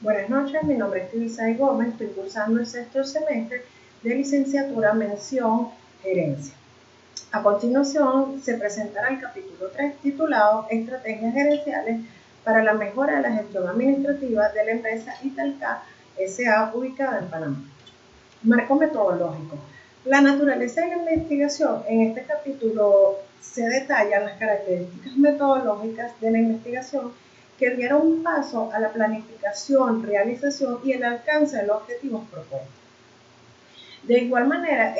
Buenas noches, mi nombre es Tibisay Gómez, estoy cursando el sexto semestre de licenciatura mención gerencia. A continuación se presentará el capítulo 3 titulado Estrategias gerenciales para la mejora de la gestión administrativa de la empresa Italca S.A. ubicada en Panamá. Marco metodológico. La naturaleza de la investigación. En este capítulo se detallan las características metodológicas de la investigación que dieron paso a la planificación, realización y el alcance de los objetivos propuestos. De igual manera,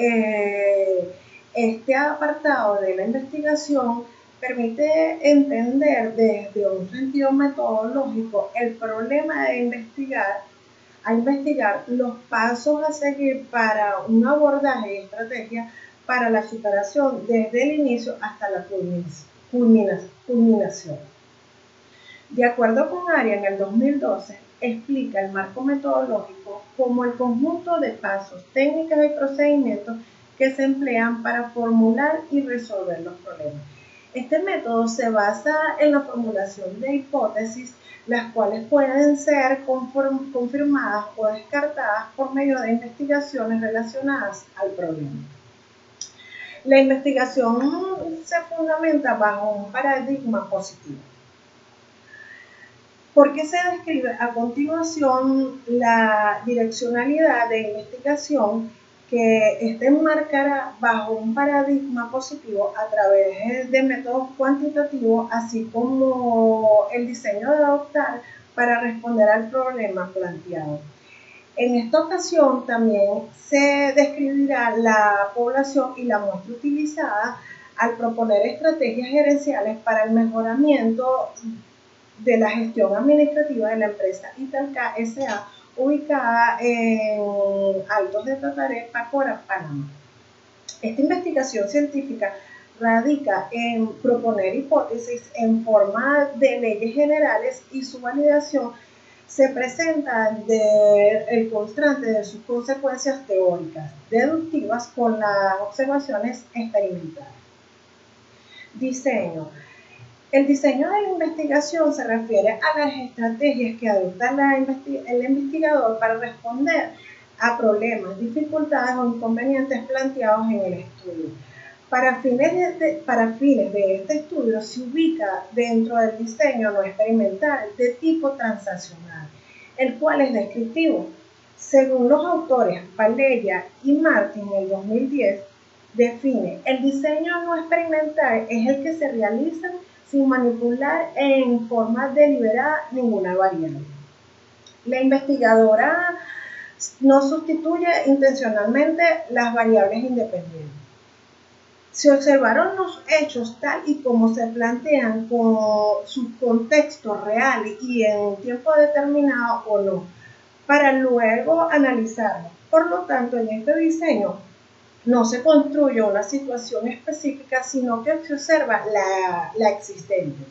este apartado de la investigación permite entender desde un sentido metodológico el problema de investigar los pasos a seguir para un abordaje y estrategia para la superación desde el inicio hasta la culminación. De acuerdo con ARIA, en el 2012, explica el marco metodológico como el conjunto de pasos, técnicas y procedimientos que se emplean para formular y resolver los problemas. Este método se basa en la formulación de hipótesis, las cuales pueden ser confirmadas o descartadas por medio de investigaciones relacionadas al problema. La investigación se fundamenta bajo un paradigma positivo. ¿Por qué se describe a continuación la direccionalidad de investigación que enmarcará bajo un paradigma positivo a través de métodos cuantitativos, así como el diseño de adoptar para responder al problema planteado? En esta ocasión también se describirá la población y la muestra utilizada al proponer estrategias gerenciales para el mejoramiento de la gestión administrativa de la empresa Italca S.A. ubicada en Altos de Tataré, Pacora, Panamá. Esta investigación científica radica en proponer hipótesis en forma de leyes generales y su validación se presenta el constante de sus consecuencias teóricas, deductivas con las observaciones experimentales. Diseño. El diseño de la investigación se refiere a las estrategias que adopta el investigador para responder a problemas, dificultades o inconvenientes planteados en el estudio. Para fines de este estudio se ubica dentro del diseño no experimental de tipo transaccional, el cual es descriptivo. Según los autores Paleya y Martin en el 2010, define el diseño no experimental es el que se realiza sin manipular en forma deliberada ninguna variable. La investigadora no sustituye intencionalmente las variables independientes. Se observaron los hechos tal y como se plantean con su contexto real y en un tiempo determinado o no, para luego analizarlos. Por lo tanto, en este diseño no se construye una situación específica, sino que se observa la existente.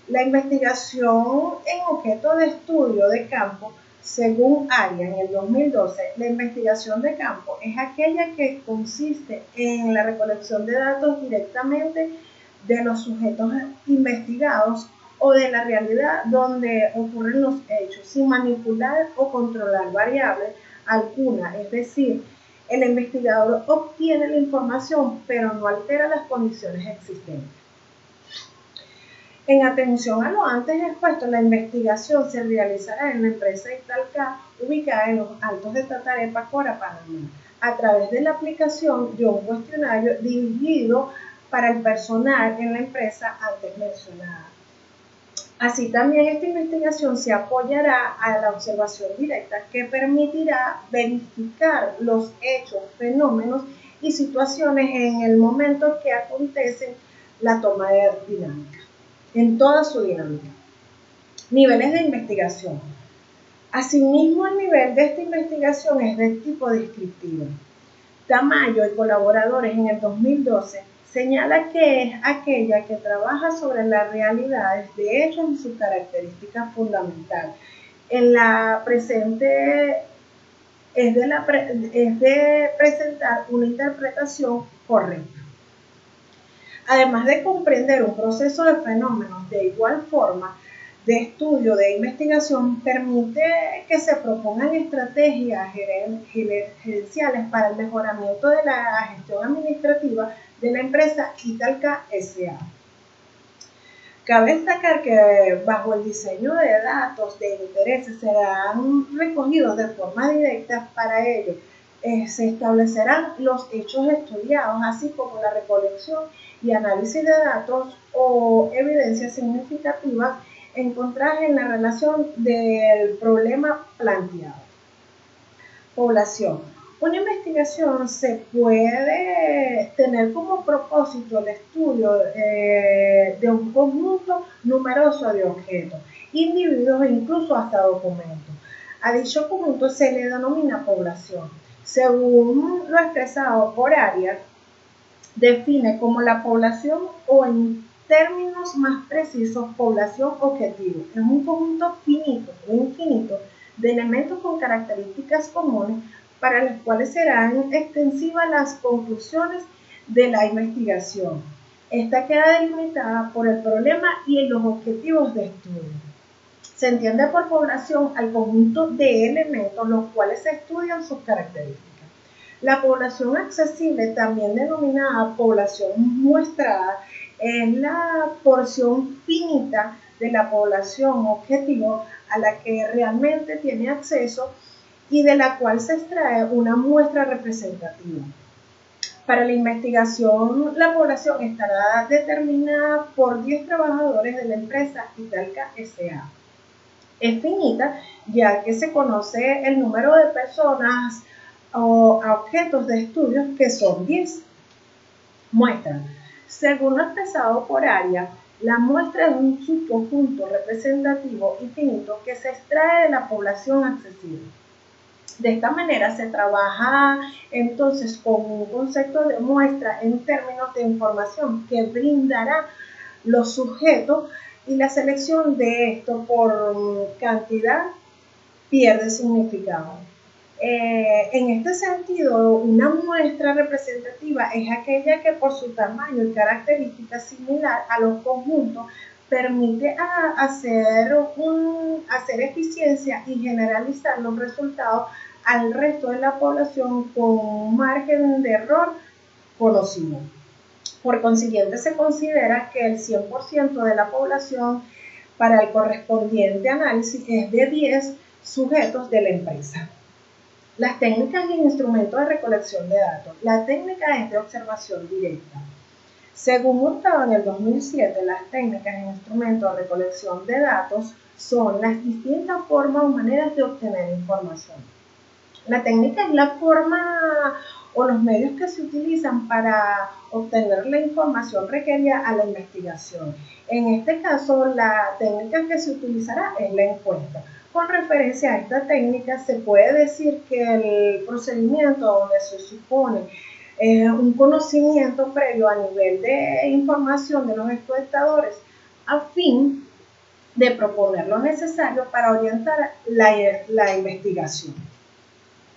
La investigación en objeto de estudio de campo, según ARIA en el 2012, la investigación de campo es aquella que consiste en la recolección de datos directamente de los sujetos investigados o de la realidad donde ocurren los hechos, sin manipular o controlar variables alguna, es decir, el investigador obtiene la información, pero no altera las condiciones existentes. En atención a lo antes expuesto, la investigación se realizará en la empresa Italca, ubicada en los Altos de Tataré, Pacora, Panamá, a través de la aplicación de un cuestionario dirigido para el personal en la empresa antes mencionada. Así también esta investigación se apoyará a la observación directa que permitirá verificar los hechos, fenómenos y situaciones en el momento que acontecen la toma de dinámica, en toda su dinámica. Niveles de investigación. Asimismo, el nivel de esta investigación es de tipo descriptivo. Tamayo y colaboradores en el 2012 señala que es aquella que trabaja sobre las realidades de hechos y sus características fundamentales. En la presente es de presentar una interpretación correcta. Además de comprender un proceso de fenómenos de igual forma, de estudio de investigación permite que se propongan estrategias gerenciales para el mejoramiento de la gestión administrativa de la empresa Italca S.A. Cabe destacar que bajo el diseño de datos de intereses serán recogidos de forma directa. Para ello se establecerán los hechos estudiados, así como la recolección y análisis de datos o evidencias significativas encontradas en la relación del problema planteado. Población. Una investigación se puede tener como propósito el estudio de un conjunto numeroso de objetos, individuos e incluso hasta documentos. A dicho conjunto se le denomina población. Según lo expresado por Arias, define como la población, o en términos más precisos, población objetivo. Es un conjunto finito o infinito de elementos con características comunes para las cuales serán extensivas las conclusiones de la investigación. Esta queda delimitada por el problema y los objetivos de estudio. Se entiende por población al conjunto de elementos los cuales se estudian sus características. La población accesible, también denominada población muestrada, es la porción finita de la población objetivo a la que realmente tiene acceso y de la cual se extrae una muestra representativa. Para la investigación, la población estará determinada por 10 trabajadores de la empresa Italca S.A. Es finita, ya que se conoce el número de personas o objetos de estudios, que son 10. Muestra. Según lo expresado por Arias, la muestra es un subconjunto representativo y finito que se extrae de la población accesible. De esta manera se trabaja entonces con un concepto de muestra en términos de información que brindará los sujetos, y la selección de esto por cantidad pierde significado. En este sentido, una muestra representativa es aquella que por su tamaño y características similar a los conjuntos permite hacer eficiencia y generalizar los resultados al resto de la población con un margen de error conocido. Por consiguiente, se considera que el 100% de la población para el correspondiente análisis es de 10 sujetos de la empresa. Las técnicas y instrumentos de recolección de datos. La técnica es de observación directa. Según Hurtado en el 2007, las técnicas e instrumentos de recolección de datos son las distintas formas o maneras de obtener información. La técnica es la forma o los medios que se utilizan para obtener la información requerida a la investigación. En este caso, la técnica que se utilizará es la encuesta. Con referencia a esta técnica, se puede decir que el procedimiento donde se supone un conocimiento previo a nivel de información de los encuestadores a fin de proponer lo necesario para orientar la investigación.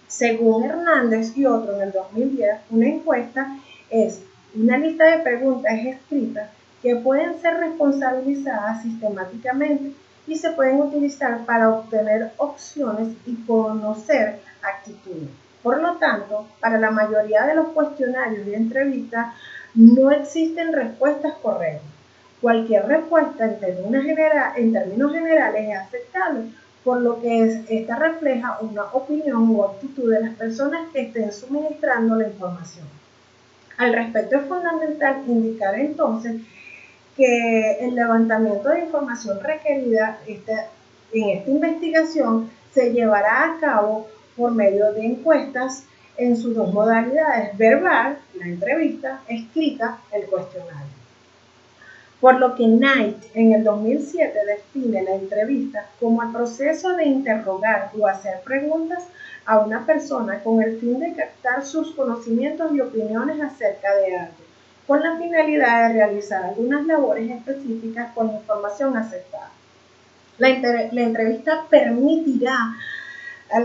Según Hernández y otros en el 2010, una encuesta es una lista de preguntas escritas que pueden ser responsabilizadas sistemáticamente y se pueden utilizar para obtener opciones y conocer actitudes. Por lo tanto, para la mayoría de los cuestionarios y entrevistas no existen respuestas correctas. Cualquier respuesta en términos generales es aceptable, por lo que esta refleja una opinión o actitud de las personas que estén suministrando la información. Al respecto, es fundamental indicar entonces que el levantamiento de información requerida en esta investigación se llevará a cabo por medio de encuestas en sus dos modalidades: verbal, la entrevista; escrita, el cuestionario. Por lo que Knight en el 2007 define la entrevista como el proceso de interrogar o hacer preguntas a una persona con el fin de captar sus conocimientos y opiniones acerca de algo, con la finalidad de realizar algunas labores específicas con información aceptada. La entrevista permitirá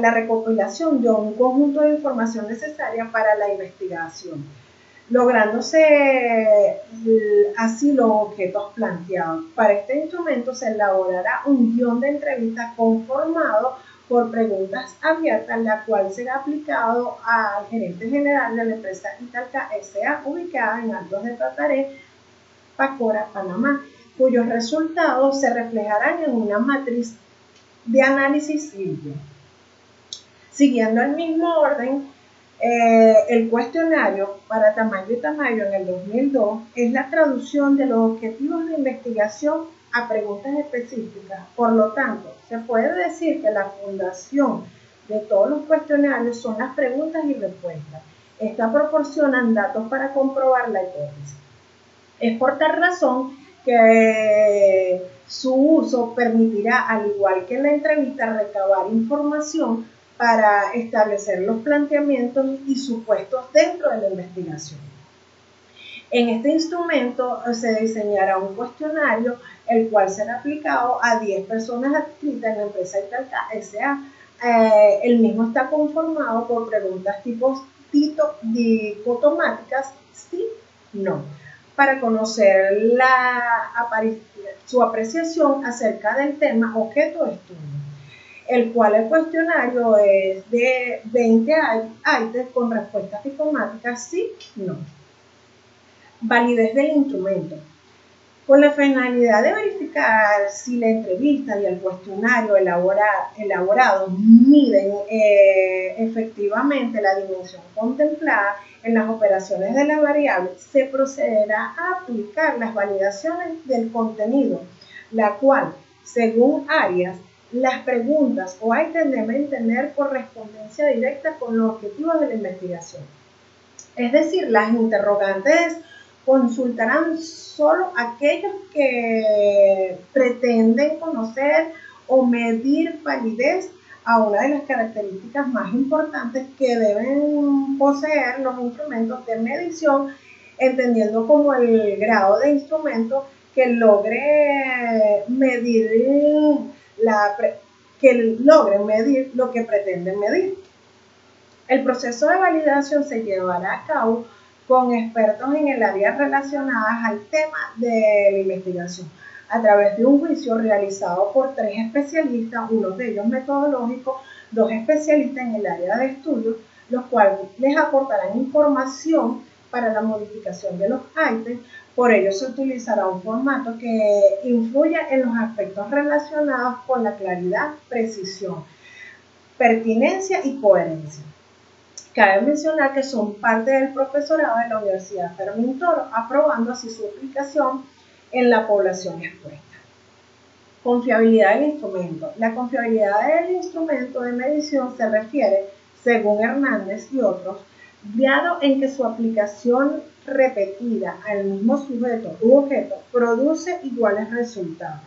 la recopilación de un conjunto de información necesaria para la investigación. lográndose así los objetos planteados. Para este instrumento se elaborará un guión de entrevista conformado por preguntas abiertas, la cual será aplicado al gerente general de la empresa Italca S.A. ubicada en Altos de Tataré, Pacora, Panamá, cuyos resultados se reflejarán en una matriz de análisis simple. Siguiendo el mismo orden, el cuestionario para Tamayo y Tamayo en el 2002 es la traducción de los objetivos de investigación a preguntas específicas. Por lo tanto, se puede decir que la fundación de todos los cuestionarios son las preguntas y respuestas. Estas proporcionan datos para comprobar la hipótesis. Es por tal razón que su uso permitirá, al igual que en la entrevista, recabar información para establecer los planteamientos y supuestos dentro de la investigación. En este instrumento se diseñará un cuestionario, el cual será aplicado a 10 personas adscritas en la empresa Italca S.A. El mismo está conformado por preguntas tipo dicotomáticas, sí, no, para conocer su apreciación acerca del tema objeto de estudio, el cual el cuestionario es de 20 ítems con respuestas dicotomáticas sí, no. Validez del instrumento. Con la finalidad de verificar si la entrevista y el cuestionario elaborado miden efectivamente la dimensión contemplada en las operaciones de la variable, se procederá a aplicar las validaciones del contenido, la cual, según áreas, las preguntas o ítems deben tener correspondencia directa con los objetivos de la investigación. Es decir, las interrogantes consultarán solo aquellos que pretenden conocer o medir validez a una de las características más importantes que deben poseer los instrumentos de medición, entendiendo como el grado de instrumento que logre medir lo que pretenden medir. El proceso de validación se llevará a cabo con expertos en el área relacionadas al tema de la investigación, a través de un juicio realizado por 3 especialistas, uno de ellos metodológicos, 2 especialistas en el área de estudio, los cuales les aportarán información para la modificación de los ítems. Por ello se utilizará un formato que influya en los aspectos relacionados con la claridad, precisión, pertinencia y coherencia. Cabe mencionar que son parte del profesorado de la Universidad Fermín Toro, aprobando así su aplicación en la población expuesta. Confiabilidad del instrumento. La confiabilidad del instrumento de medición se refiere, según Hernández y otros, dado en que su aplicación repetida al mismo sujeto u objeto produce iguales resultados.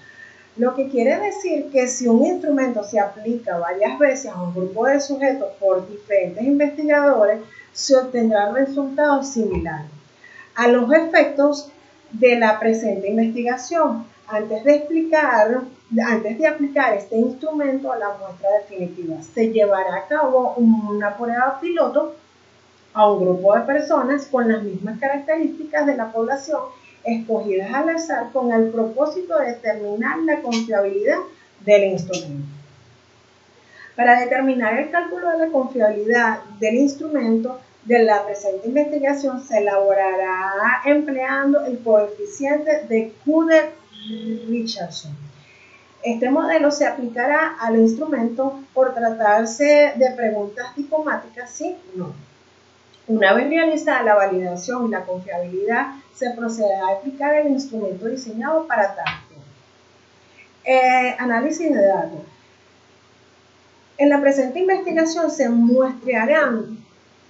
Lo que quiere decir que si un instrumento se aplica varias veces a un grupo de sujetos por diferentes investigadores, se obtendrán resultados similares. A los efectos de la presente investigación, antes de aplicar este instrumento a la muestra definitiva, se llevará a cabo una prueba piloto a un grupo de personas con las mismas características de la población escogidas al azar con el propósito de determinar la confiabilidad del instrumento. Para determinar el cálculo de la confiabilidad del instrumento de la presente investigación se elaborará empleando el coeficiente de Coudert-Richardson. Este modelo se aplicará al instrumento por tratarse de preguntas dicotomáticas sí o no. Una vez realizada la validación y la confiabilidad, se procederá a aplicar el instrumento diseñado para tal fin. Análisis de datos. En la presente investigación se muestrearán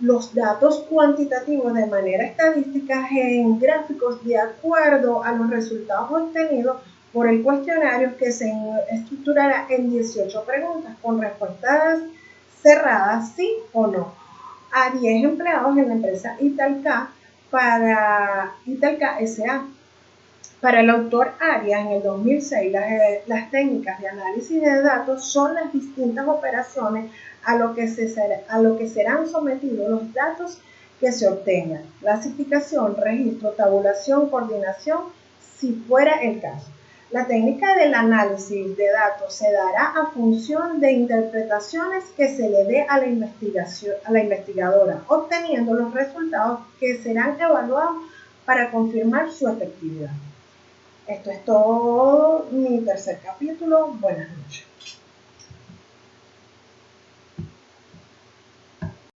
los datos cuantitativos de manera estadística en gráficos de acuerdo a los resultados obtenidos por el cuestionario, que se estructurará en 18 preguntas con respuestas cerradas sí o no a 10 empleados en la empresa Italca S.A. Para el autor Arias, en el 2006, las técnicas de análisis de datos son las distintas operaciones a lo que serán sometidos los datos que se obtenga: clasificación, registro, tabulación, coordinación, si fuera el caso. La técnica del análisis de datos se dará a función de interpretaciones que se le dé a la investigadora, obteniendo los resultados que serán evaluados para confirmar su efectividad. Esto es todo mi tercer capítulo. Buenas noches.